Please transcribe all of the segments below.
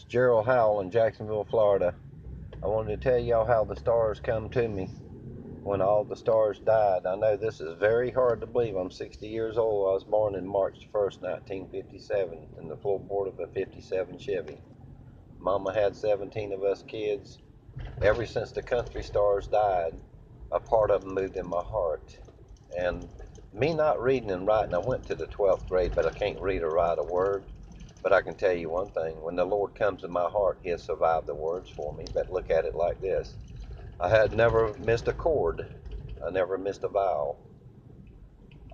It's Gerald Howell in Jacksonville, Florida. I wanted to tell y'all how the stars come to me when all the stars died. I know this is very hard to believe. I'm 60 years old. I was born in March 1st, 1957 in the floorboard of a 57 Chevy. Mama had 17 of us kids. Ever since the country stars died, a part of them moved in my heart. And me not reading and writing, I went to the 12th grade, but I can't read or write a word. But I can tell you one thing, when the Lord comes in my heart, He'll survive the words for me. But look at it like this. I had never missed a chord. I never missed a vowel.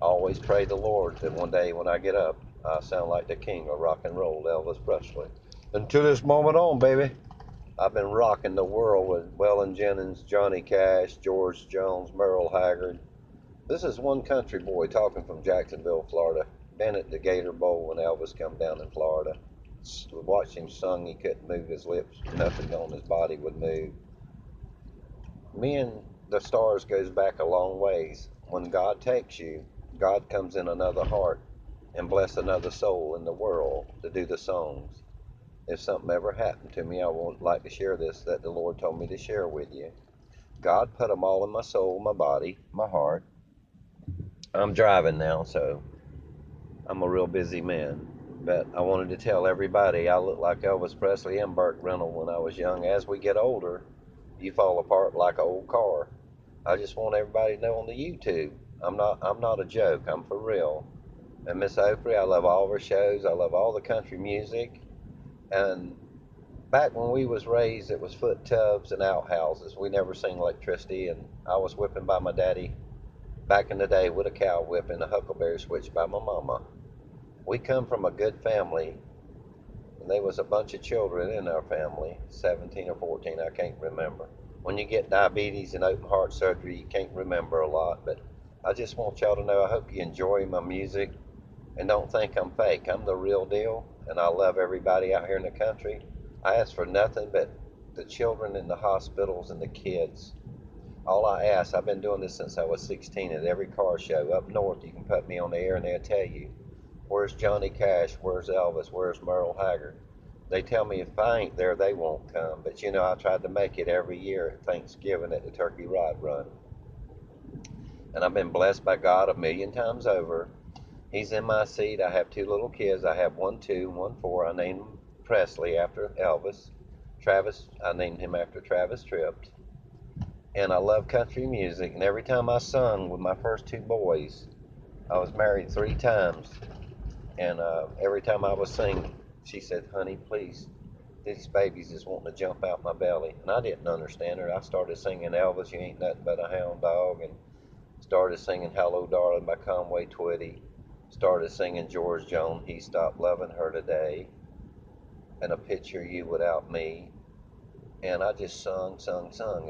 I always pray the Lord that one day when I get up, I sound like the king of rock and roll, Elvis Presley. And to this moment on, baby, I've been rocking the world with Waylon Jennings, Johnny Cash, George Jones, Merle Haggard. This is one country boy talking from Jacksonville, Florida. Been at the Gator Bowl when Elvis come down in Florida. Watched him sing, he couldn't move his lips, nothing on his body would move. Me and the stars goes back a long ways. When God takes you, God comes in another heart and bless another soul in the world to do the songs. If something ever happened to me, I would like to share this that the Lord told me to share with you. God put them all in my soul, my body, my heart. I'm driving now, so I'm a real busy man. But I wanted to tell everybody I look like Elvis Presley and Burt Reynolds when I was young. As we get older, you fall apart like an old car. I just want everybody to know on the YouTube, I'm not a joke. I'm for real. And Miss Oprah, I love all of her shows. I love all the country music. And back when we was raised, it was foot tubs and outhouses. We never seen electricity, and I was whipping by my daddy back in the day with a cow whip and a huckleberry switch by my mama. We come from a good family, and there was a bunch of children in our family, 17 or 14, I can't remember. When you get diabetes and open heart surgery, you can't remember a lot, but I just want y'all to know I hope you enjoy my music and don't think I'm fake. I'm the real deal, and I love everybody out here in the country. I ask for nothing but the children in the hospitals and the kids. All I ask, I've been doing this since I was 16 at every car show. Up north, you can put me on the air and they'll tell you, where's Johnny Cash? Where's Elvis? Where's Merle Haggard? They tell me if I ain't there, they won't come. But you know, I tried to make it every year at Thanksgiving at the Turkey Ride Run. And I've been blessed by God a million times over. He's in my seat. I have two little kids. I have one 2, one 4. I named him Presley after Elvis. Travis, I named him after Travis Tritt. And I love country music. And every time I sung with my first two boys, I was married 3 times. And every time I was singing, she said, honey, please, these babies is wanting to jump out my belly. And I didn't understand her. I started singing Elvis, You Ain't Nothing But a Hound Dog, and started singing Hello Darling by Conway Twitty. Started singing George Jones, He Stopped Loving Her Today, and A Picture of You Without Me. And I just sung.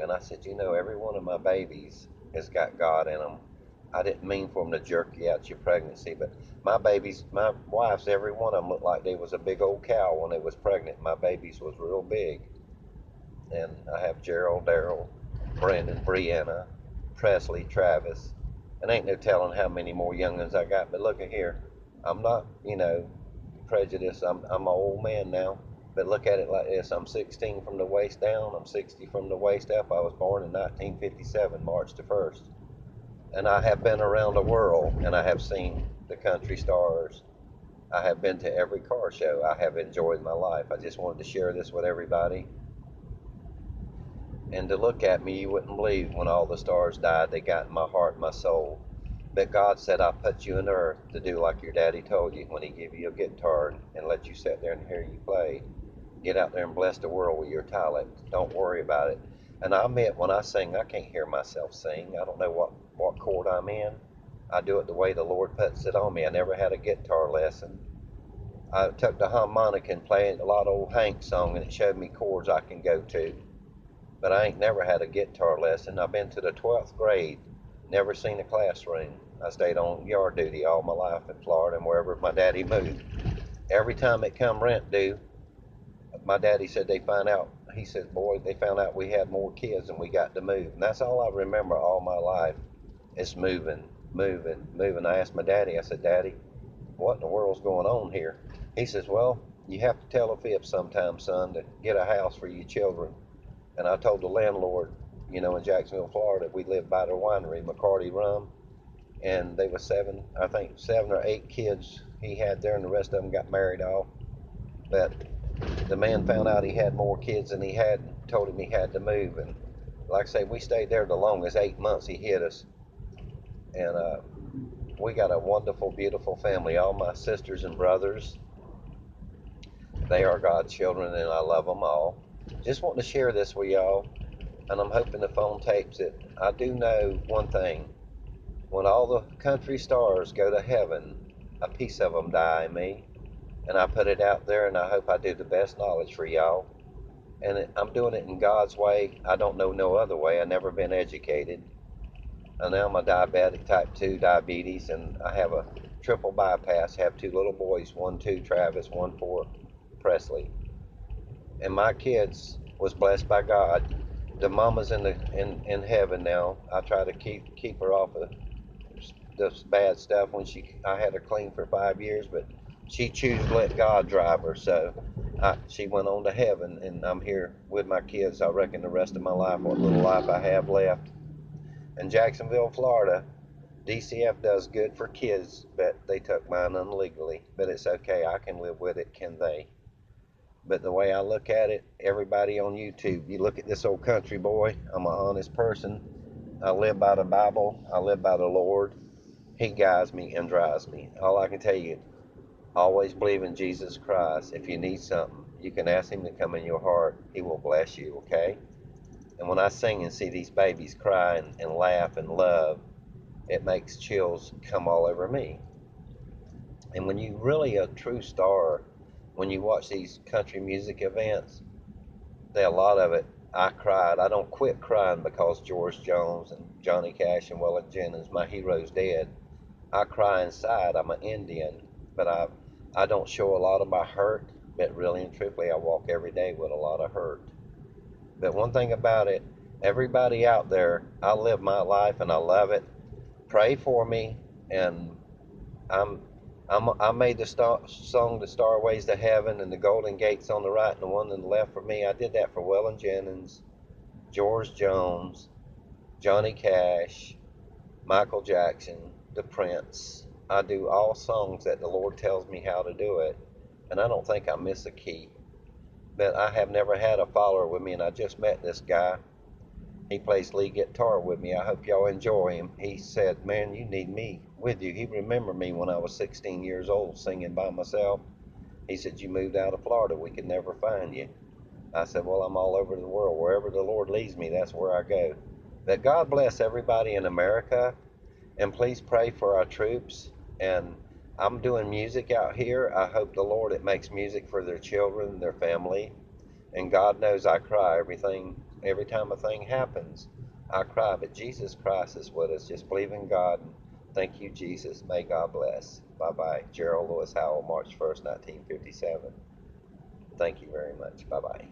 And I said, you know, every one of my babies has got God in them. I didn't mean for them to jerk you out your pregnancy, but my babies, my wives, every one of them looked like they was a big old cow when they was pregnant. My babies was real big. And I have Gerald, Daryl, Brandon, Brianna, Presley, Travis. And ain't no telling how many more young'uns I got. But look at here, I'm not, prejudiced. I'm an old man now. But look at it like this. I'm 16 from the waist down. I'm 60 from the waist up. I was born in 1957, March the 1st. And I have been around the world, and I have seen the country stars. I have been to every car show. I have enjoyed my life. I just wanted to share this with everybody. And to look at me, you wouldn't believe when all the stars died, they got in my heart and my soul. But God said, I put you in earth to do like your daddy told you when he gave you a guitar and let you sit there and hear you play. Get out there and bless the world with your talent. Don't worry about it. And I admit, when I sing, I can't hear myself sing. I don't know what chord I'm in. I do it the way the Lord puts it on me. I never had a guitar lesson. I took the harmonica and played a lot of old Hank song, and it showed me chords I can go to. But I ain't never had a guitar lesson. I've been to the 12th grade, never seen a classroom. I stayed on yard duty all my life in Florida and wherever my daddy moved. Every time it come rent due, my daddy said he said, boy, they found out we had more kids and we got to move. And that's all I remember all my life is moving. I asked my daddy, I said, Daddy, what in the world's going on here? He says, well, You have to tell a fib sometime, son, to get a house for your children. And I told the landlord, you know, in Jacksonville, Florida, we lived by their winery, McCarty Rum, and they were I think 7 or 8 kids he had there, and the rest of them got married off. But the man found out he had more kids than he had, and told him he had to move. And like I say, we stayed there the longest, 8 months. He hid us, and we got a wonderful, beautiful family. All my sisters and brothers, they are God's children, and I love them all. Just wanting to share this with y'all, and I'm hoping the phone tapes it. I do know one thing. When all the country stars go to heaven, a piece of them die in me. And I put it out there, and I hope I do the best knowledge for y'all. And I'm doing it in God's way. I don't know no other way. I've never been educated. And now I'm a diabetic, type 2 diabetes, and I have a triple bypass. I have 2 little boys, 1 2 Travis, 1 4 Presley. And my kids was blessed by God. The mama's in heaven now. I try to keep her off of this bad stuff. I had her clean for 5 years, but she chose to let God drive her. So she went on to heaven, and I'm here with my kids. I reckon the rest of my life, what little life I have left. In Jacksonville, Florida, DCF does good for kids, but they took mine illegally. But it's okay. I can live with it, can they? But the way I look at it, everybody on YouTube, you look at this old country boy, I'm an honest person. I live by the Bible. I live by the Lord. He guides me and drives me. All I can tell you, always believe in Jesus Christ. If you need something, you can ask him to come in your heart. He will bless you, okay? And when I sing and see these babies cry and laugh and love, it makes chills come all over me. And when you really a true star, when you watch these country music events, a lot of it, I cried. I don't quit crying because George Jones and Johnny Cash and Waylon Jennings, my heroes, dead. I cry inside. I'm an Indian, but I don't show a lot of my hurt. But really and truthfully, I walk every day with a lot of hurt. But one thing about it, everybody out there, I live my life and I love it. Pray for me, and I'm, I made the song "The Starways to Heaven" and "The Golden Gates" on the right and the one on the left for me. I did that for Waylon Jennings, George Jones, Johnny Cash, Michael Jackson, the Prince. I do all songs that the Lord tells me how to do it, and I don't think I miss a key. But I have never had a follower with me, and I just met this guy. He plays lead guitar with me. I hope y'all enjoy him. He said, man, you need me with you. He remembered me when I was 16 years old singing by myself. He said, you moved out of Florida. We could never find you. I said, well, I'm all over the world. Wherever the Lord leads me, that's where I go. But God bless everybody in America. And please pray for our troops. And I'm doing music out here. I hope the Lord it makes music for their children, their family. And God knows I cry every time a thing happens. I cry, but Jesus Christ is with us. Just believe in God. Thank you, Jesus. May God bless. Bye-bye. Gerald Howell, March 1st, 1957. Thank you very much. Bye-bye.